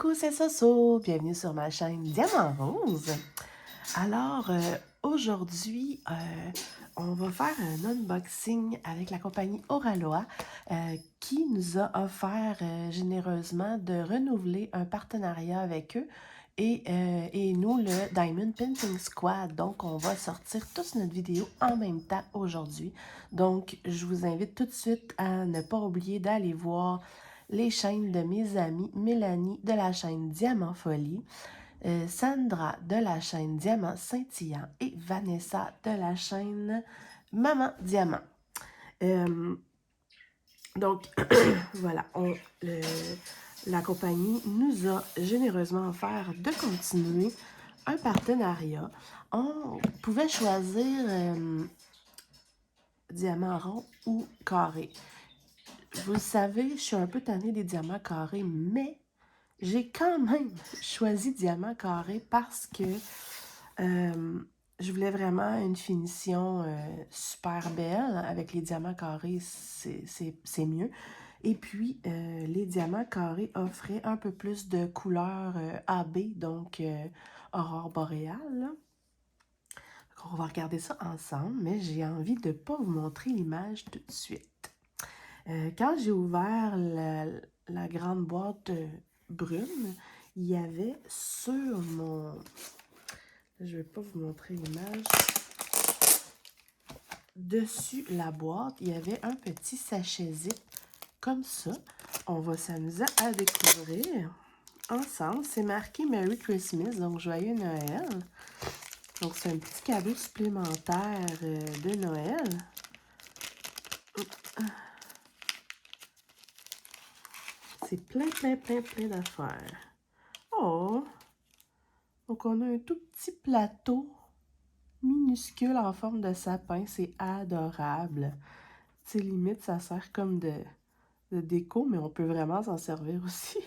Coucou, c'est Soso, bienvenue sur ma chaîne Diamant Rose. Alors, aujourd'hui, on va faire un unboxing avec la compagnie Oraloa qui nous a offert généreusement de renouveler un partenariat avec eux et nous, le Diamond Painting Squad. Donc, on va sortir tous notre vidéo en même temps aujourd'hui. Donc, je vous invite tout de suite à ne pas oublier d'aller voir les chaînes de mes amis, Mélanie de la chaîne Diamant Folie, Sandra de la chaîne Diamant Scintillant et Vanessa de la chaîne Maman Diamant. Donc, voilà, la compagnie nous a généreusement offert de continuer un partenariat. On pouvait choisir diamant rond ou carré. Vous le savez, je suis un peu tannée des diamants carrés, mais j'ai quand même choisi diamant carré parce que je voulais vraiment une finition super belle. Avec les diamants carrés, c'est mieux. Et puis, les diamants carrés offraient un peu plus de couleur AB, donc aurore boréale. On va regarder ça ensemble, mais j'ai envie de ne pas vous montrer l'image tout de suite. Quand j'ai ouvert la grande boîte brune, il y avait sur mon... Je ne vais pas vous montrer l'image. Dessus la boîte, il y avait un petit sachet zip comme ça. On va s'amuser à découvrir ensemble. C'est marqué Merry Christmas, donc Joyeux Noël. Donc, c'est un petit cadeau supplémentaire de Noël. C'est plein d'affaires. Oh! Donc, on a un tout petit plateau minuscule en forme de sapin. C'est adorable. Tu sais, limite, ça sert comme de déco, mais on peut vraiment s'en servir aussi.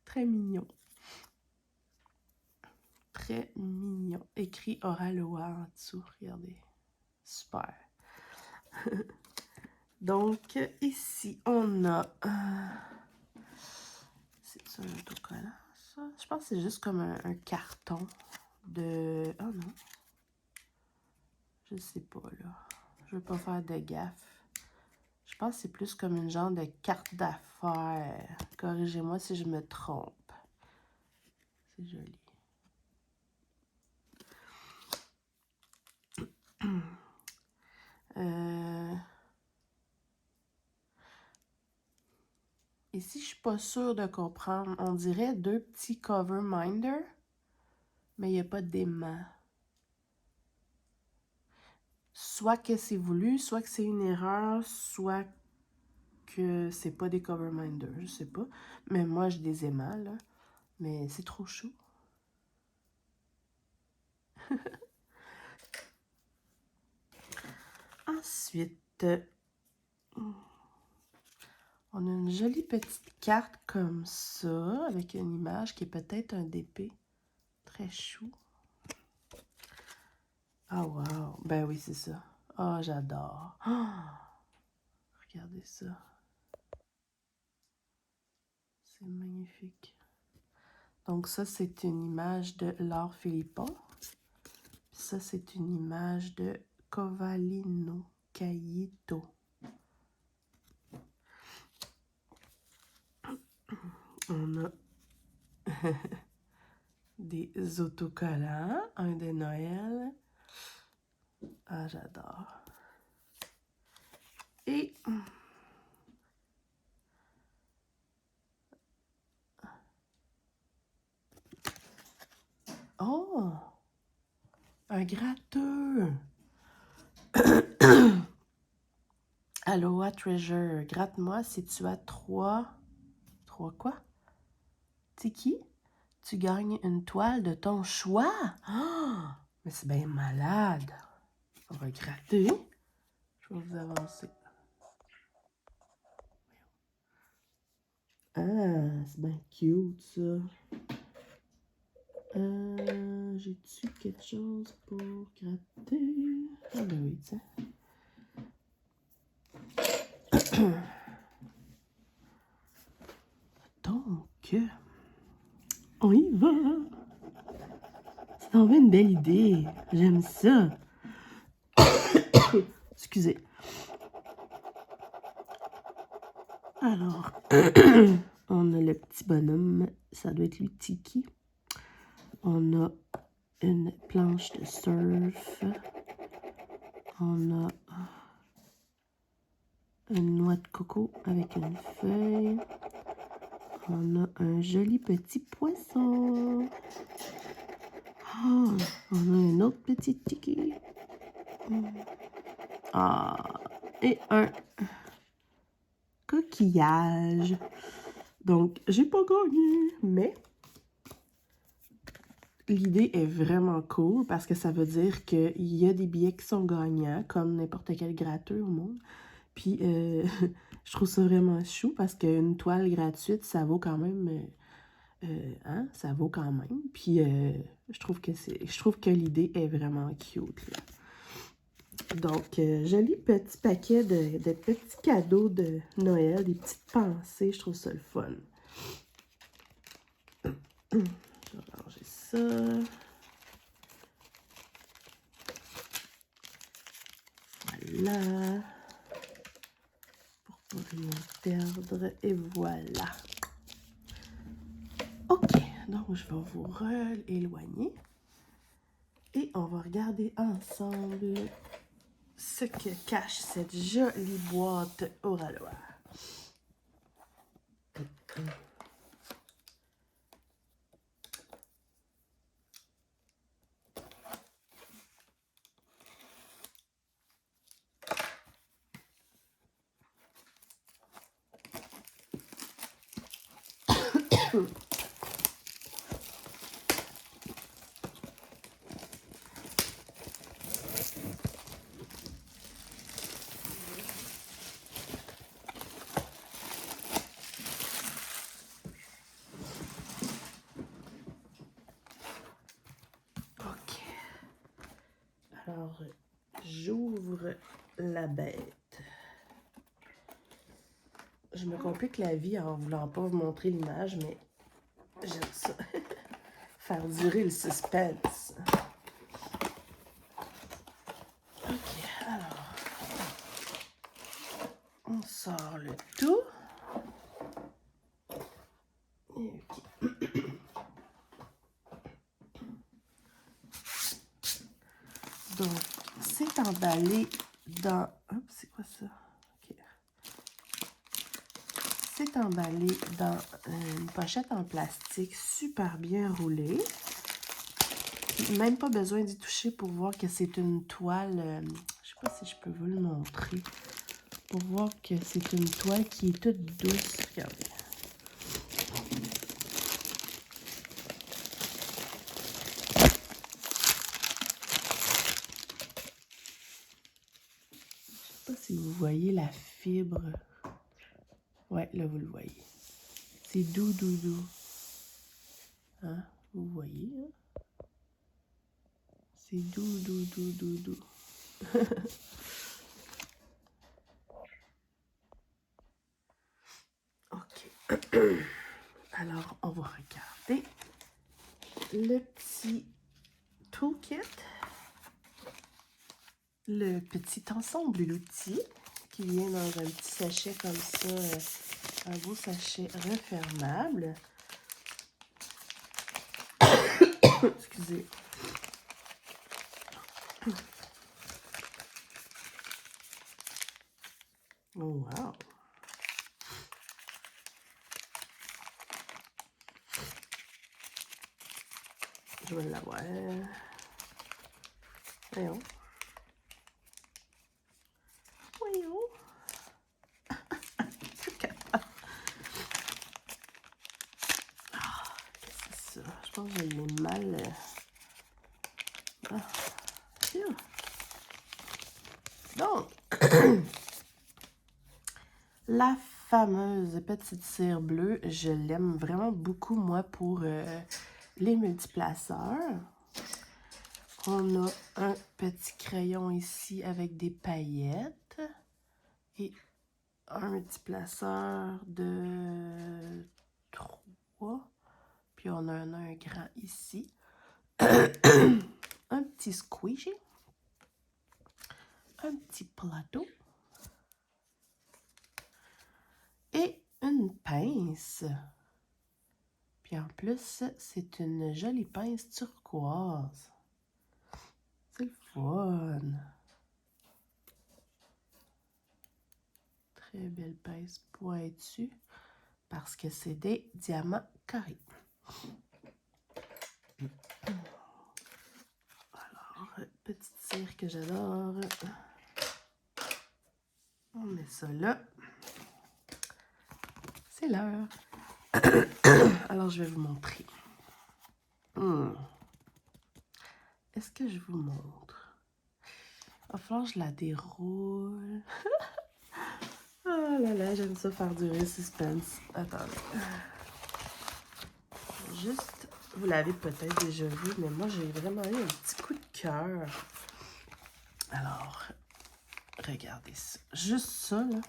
Très mignon. Très mignon. Écrit Oraloa en dessous. Regardez. Super. Donc, ici, on a... c'est un autocollant, ça? Je pense que c'est juste comme un carton de... Oh non. Je sais pas, là. Je veux pas faire de gaffe. Je pense que c'est plus comme une genre de carte d'affaires. Corrigez-moi si je me trompe. C'est joli. Ici, je suis pas sûre de comprendre. On dirait deux petits cover minder, mais il n'y a pas d'aimant. Soit que c'est voulu, soit que c'est une erreur, soit que c'est pas des cover minders, je sais pas. Mais moi, j'ai des aimants, là. Mais c'est trop chaud. Ensuite, on a une jolie petite carte comme ça, avec une image qui est peut-être un DP. Très chou. Ah, wow! Ben oui, c'est ça. Ah, j'adore. Ah! Regardez ça. C'est magnifique. Donc ça, c'est une image de Laure Philippon. Puis ça, c'est une image de Covallino Caillito. On a des autocollants, un de Noël. Ah, j'adore. Et oh, un gratteux. Aloha Treasure, gratte-moi si tu as trois quoi? Tiki? Tu gagnes une toile de ton choix. Oh, mais c'est bien malade. On va gratter. Je vais vous avancer. Ah, c'est bien cute, ça. J'ai-tu quelque chose pour gratter? Ah ben oui, tiens. Donc, On y va! C'est vraiment une belle idée. J'aime ça. Excusez. Alors, on a le petit bonhomme. Ça doit être lui, Tiki. On a une planche de surf. On a une noix de coco avec une feuille. On a un joli petit poisson. Oh, on a un autre petit Tiki. Ah, et un coquillage. Donc, j'ai pas gagné, mais l'idée est vraiment cool parce que ça veut dire qu'il y a des billets qui sont gagnants, comme n'importe quel gratteux au monde. Puis, je trouve ça vraiment chou parce qu'une toile gratuite, ça vaut quand même... hein? Ça vaut quand même. Puis, je trouve que l'idée est vraiment cute, là. Donc, joli petit paquet de petits cadeaux de Noël, des petites pensées, je trouve ça le fun. Je vais ranger ça. Voilà. Pour pas rien perdre. Et voilà. OK, donc je vais vous éloigner. Et on va regarder ensemble ce que cache cette jolie boîte Oraloir. OK. Alors, j'ouvre la bête. Je me complique la vie en voulant pas vous montrer l'image, mais j'aime ça. Faire durer le suspense. OK, alors, on sort le tout. Et OK. Donc, c'est emballé dans... Hop, c'est quoi ça? OK. C'est emballé dans une pochette en plastique super bien roulée. Même pas besoin d'y toucher pour voir que c'est une toile... je sais pas si je peux vous le montrer. Pour voir que c'est une toile qui est toute douce. Regardez. Je sais pas si vous voyez la fibre. Ouais, là, vous le voyez. C'est doux, doux, doux. Hein? Vous voyez, hein? C'est doux, doux, doux, doux, doux. OK. Alors, on va regarder le petit toolkit. Le petit ensemble d'outils qui vient dans un petit sachet comme ça, un beau sachet refermable. Excusez. Oh, wow! Je vais l'avoir. Voyons. Voyons. C'est capable. Ah, qu'est-ce que c'est ça? Je pense que je l'ai mal... Ah, tiens. Donc, la fameuse petite cire bleue, je l'aime vraiment beaucoup, moi, pour les multiplaceurs. On a un petit crayon ici avec des paillettes et un multiplaceur de 3, Puis on en a un grand ici. Un petit squishy. Un petit plateau. Et une pince. Puis en plus, c'est une jolie pince turquoise. C'est le fun. Très belle pince pointue parce que c'est des diamants carrés. Alors, petite cire que j'adore. On met ça là. C'est l'heure. Alors, je vais vous montrer. Est-ce que je vous montre? Il va falloir que je la déroule. Oh là là, j'aime ça faire durer le suspense. Attendez. Juste, vous l'avez peut-être déjà vu, mais moi, j'ai vraiment eu un petit coup de cœur. Alors, regardez ça. Juste ça, là,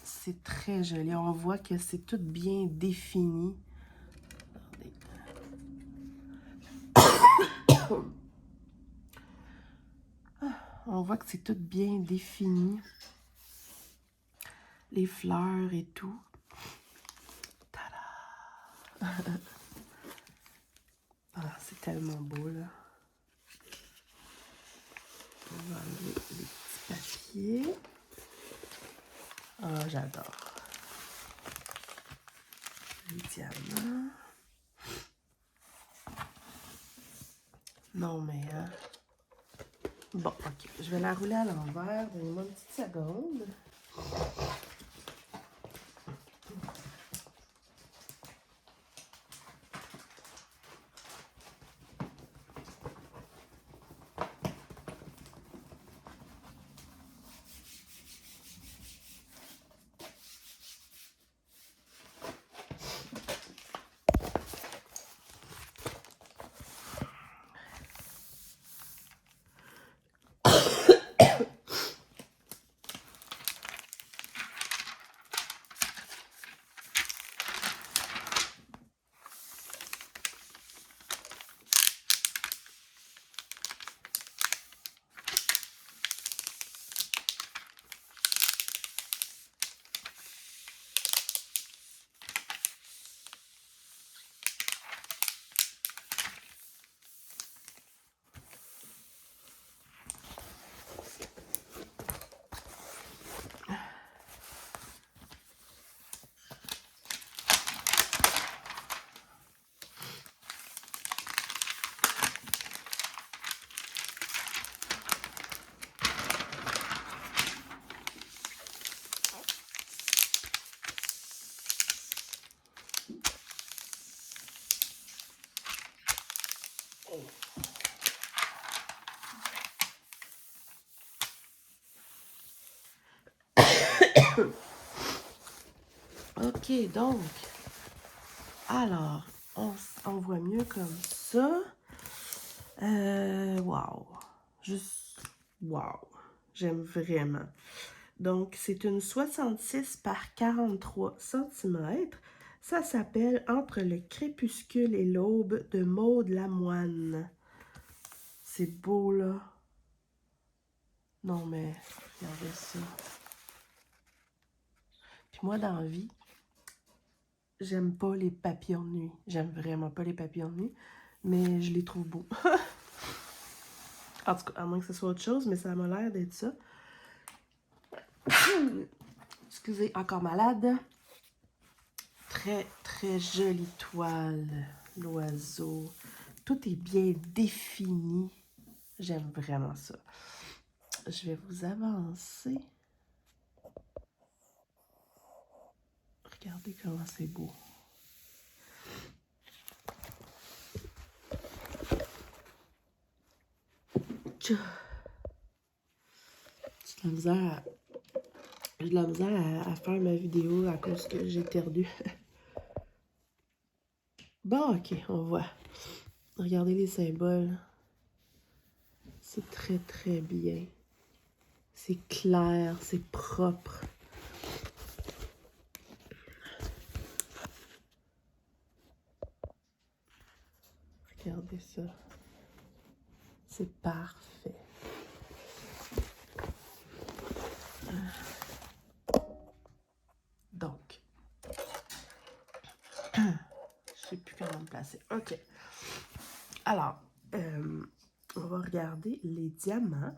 c'est très joli. On voit que c'est tout bien défini. Regardez. On voit que c'est tout bien défini. Les fleurs et tout. Tada! Ah, c'est tellement beau, là. On va enlever les petits papiers. Ah, j'adore. Les diamants. Non, mais... Hein. Bon, ok. Je vais la rouler à l'envers. Donnez-moi une petite seconde. Ok, donc, alors, on voit mieux comme ça. Wow. Juste, wow. J'aime vraiment. Donc, c'est une 66 par 43 cm. Ça s'appelle Entre le crépuscule et l'aube de Maud Lamoine. C'est beau, là. Non, mais, regardez ça. Puis moi, dans la vie, j'aime pas les papillons de nuit. J'aime vraiment pas les papillons de nuit, mais je les trouve beaux. En tout cas, à moins que ce soit autre chose, mais ça m'a l'air d'être ça. Excusez, encore malade. Très, très jolie toile. L'oiseau. Tout est bien défini. J'aime vraiment ça. Je vais vous avancer. Regardez comment c'est beau. J'ai de la misère à faire ma vidéo à cause que j'ai perdu. Bon, ok, on voit. Regardez les symboles. C'est très, très bien. C'est clair, c'est propre. Regardez ça. C'est parfait. Donc, je ne sais plus comment me placer. OK. Alors, on va regarder les diamants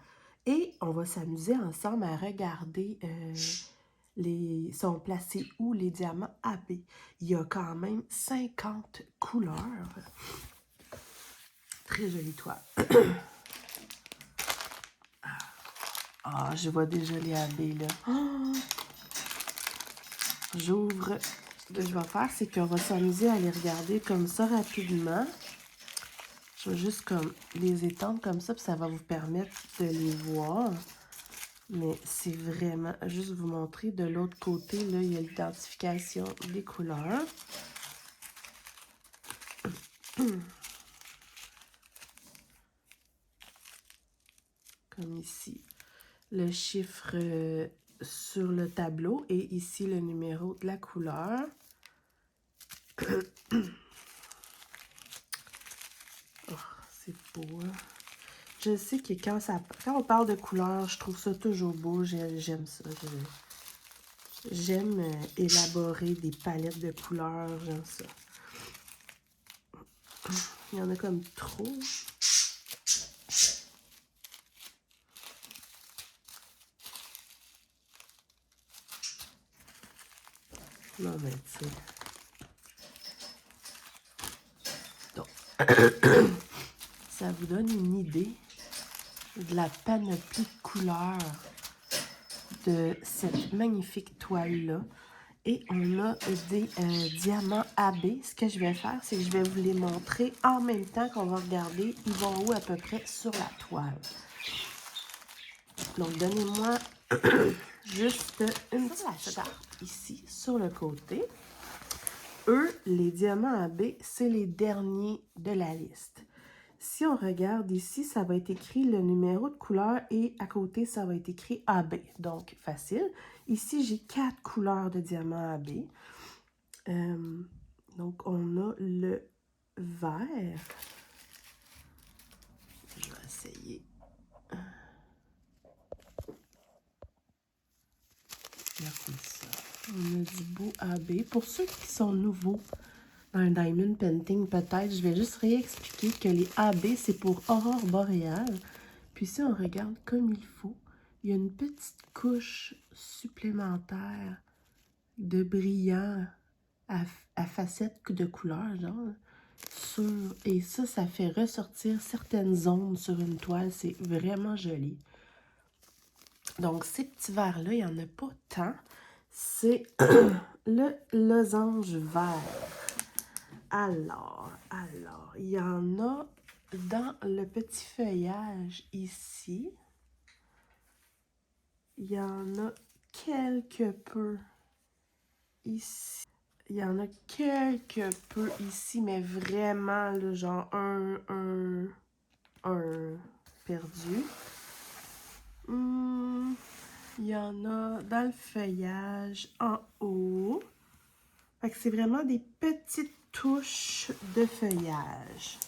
et on va s'amuser ensemble à regarder sont placés où les diamants AB. Il y a quand même 50 couleurs. Très jolie toile. Ah, je vois déjà les AB là. Oh! J'ouvre. Ce que je vais faire, c'est qu'on va s'amuser à les regarder comme ça rapidement. Je vais juste comme les étendre comme ça, puis ça va vous permettre de les voir. Mais c'est vraiment juste vous montrer de l'autre côté, là, il y a l'identification des couleurs. Comme ici, le chiffre sur le tableau et ici le numéro de la couleur. Oh, c'est beau, hein? Je sais que quand on parle de couleurs, je trouve ça toujours beau. J'aime ça. J'aime élaborer des palettes de couleurs. J'aime ça. Il y en a comme trop. Non, mais tu sais. Donc, ça vous donne une idée de la panoplie de couleurs de cette magnifique toile-là. Et on a des diamants AB. Ce que je vais faire, c'est que je vais vous les montrer en même temps qu'on va regarder. Ils vont où à peu près sur la toile. Donc, donnez-moi juste une petite charte ici, sur le côté. Eux, les diamants AB, c'est les derniers de la liste. Si on regarde ici, ça va être écrit le numéro de couleur et à côté, ça va être écrit AB. Donc, facile. Ici, j'ai 4 couleurs de diamants AB. Donc, on a le vert. Je vais essayer. Regardez ça. On a du beau AB. Pour ceux qui sont nouveaux dans un diamond painting, peut-être, je vais juste réexpliquer que les AB, c'est pour aurore boréale. Puis si on regarde comme il faut, il y a une petite couche supplémentaire de brillant à facettes de couleurs, genre. Et ça fait ressortir certaines zones sur une toile. C'est vraiment joli. Donc, ces petits verres-là, il n'y en a pas tant. C'est le losange vert. Alors, il y en a dans le petit feuillage ici. Il y en a quelque peu ici. Il y en a quelque peu ici, mais vraiment, là, genre un perdu. Il y en a dans le feuillage en haut. Fait que c'est vraiment des petites touches de feuillage.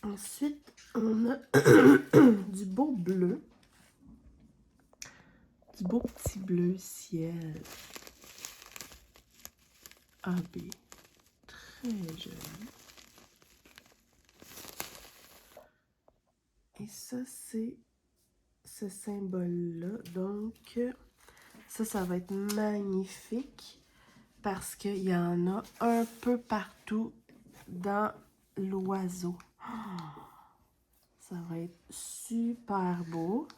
Ensuite, on a du beau bleu. Du beau petit bleu ciel. AB. Très joli. Et ça, c'est ce symbole-là. Donc, ça va être magnifique parce qu'il y en a un peu partout dans l'oiseau. Oh, ça va être super beau.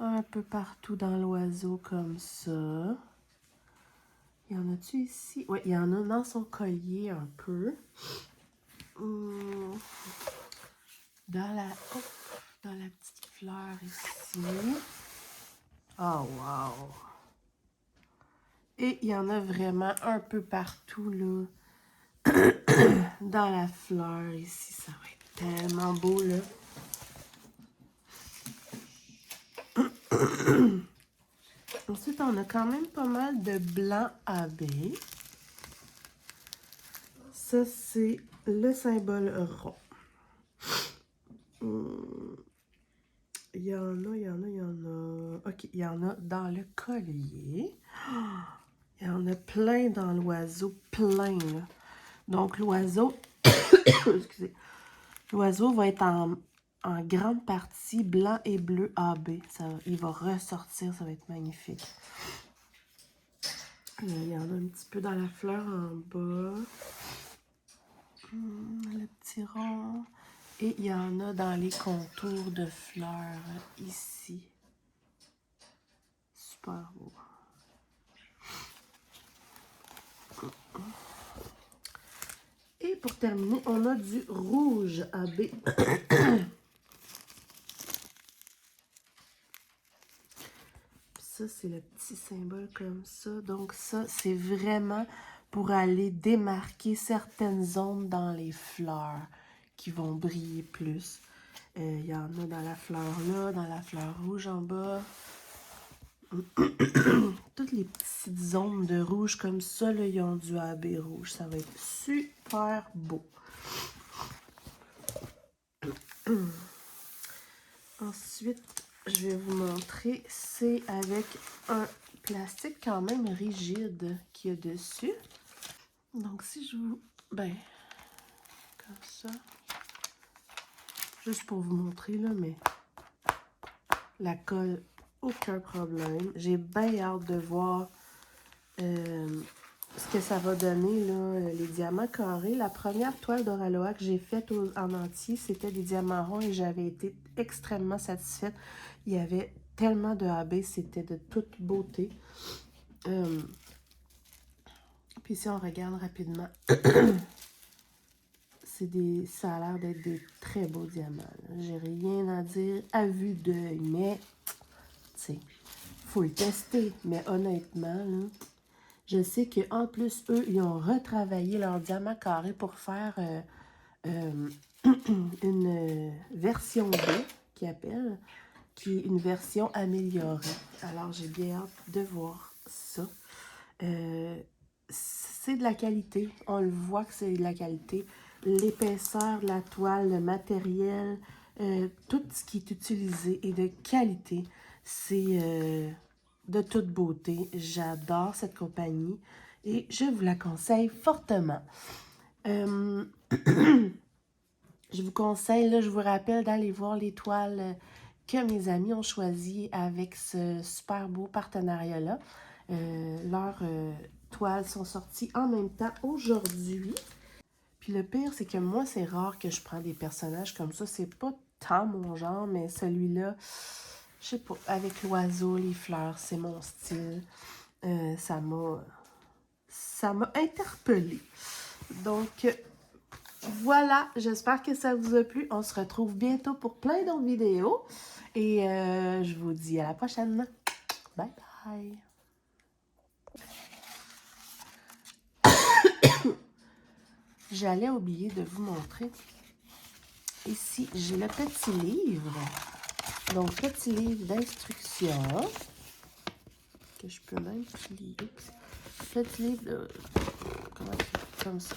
Un peu partout dans l'oiseau comme ça. Il y en a-tu ici? Oui, il y en a dans son collier un peu. Dans la petite fleur ici. Oh, wow! Et il y en a vraiment un peu partout, là. Dans la fleur ici. Ça va être tellement beau, là. Ensuite, on a quand même pas mal de blanc AB. Ça, c'est le symbole rond. Il y en a. OK, il y en a dans le collier. Il y en a plein dans l'oiseau, plein, là. Donc, l'oiseau, excusez, l'oiseau va être en grande partie blanc et bleu AB. Il va ressortir, ça va être magnifique. Il y en a un petit peu dans la fleur en bas. Le petit rond. Et il y en a dans les contours de fleurs ici. Super beau. Et pour terminer, on a du rouge AB. Ça, c'est le petit symbole comme ça. Donc ça, c'est vraiment pour aller démarquer certaines zones dans les fleurs qui vont briller plus. Il y en a dans la fleur là, dans la fleur rouge en bas. Toutes les petites zones de rouge comme ça, là, ils ont du AB rouge. Ça va être super beau. Ensuite, je vais vous montrer, c'est avec un plastique quand même rigide qu'il y a dessus. Donc, si je vous... Ben, comme ça. Juste pour vous montrer, là, mais la colle, aucun problème. J'ai bien hâte de voir ce que ça va donner, là, les diamants carrés. La première toile d'Oraloa que j'ai faite en entier, c'était des diamants ronds et j'avais été extrêmement satisfaite. Il y avait tellement de AB, c'était de toute beauté. Puis si on regarde rapidement, ça a l'air d'être des très beaux diamants. J'ai rien à dire à vue d'œil, mais tu sais, faut le tester. Mais honnêtement, là, je sais qu'en plus, eux, ils ont retravaillé leur diamant carré pour faire une version 2, qu'ils appellent, qui est une version améliorée. Alors, j'ai bien hâte de voir ça. C'est de la qualité. On le voit que c'est de la qualité. L'épaisseur de la toile, le matériel, tout ce qui est utilisé est de qualité. C'est de toute beauté. J'adore cette compagnie et je vous la conseille fortement. Je vous conseille, là, je vous rappelle d'aller voir les toiles que mes amis ont choisies avec ce super beau partenariat-là. Leurs toiles sont sorties en même temps aujourd'hui. Puis le pire, c'est que moi, c'est rare que je prends des personnages comme ça. C'est pas tant mon genre, mais celui-là, je sais pas, avec l'oiseau, les fleurs, c'est mon style. Ça m'a interpellée. Donc, voilà, j'espère que ça vous a plu. On se retrouve bientôt pour plein d'autres vidéos. Et je vous dis à la prochaine. Bye bye. J'allais oublier de vous montrer. Ici, j'ai le petit livre. Donc, petit livre d'instructions. Que je peux même plier. Petit livre de... Comment comme ça.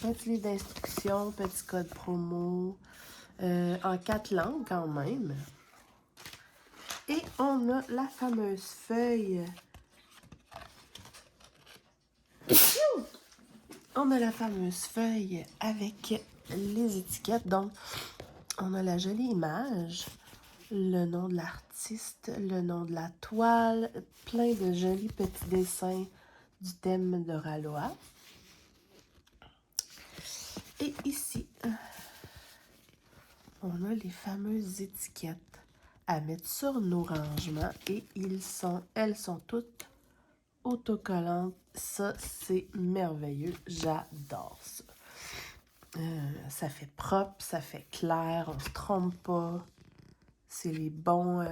Petit livre d'instructions, petit code promo. En 4 langues quand même. Et on a la fameuse feuille. On a la fameuse feuille avec les étiquettes. Donc, on a la jolie image, le nom de l'artiste, le nom de la toile, plein de jolis petits dessins du thème d'Oraloa. Et ici, on a les fameuses étiquettes à mettre sur nos rangements et elles sont toutes autocollantes. Ça, c'est merveilleux. J'adore ça. Ça fait propre, ça fait clair, on se trompe pas. C'est les bons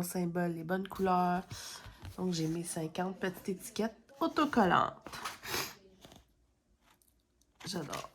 symboles, les bonnes couleurs. Donc, j'ai mes 50 petites étiquettes autocollantes. J'adore.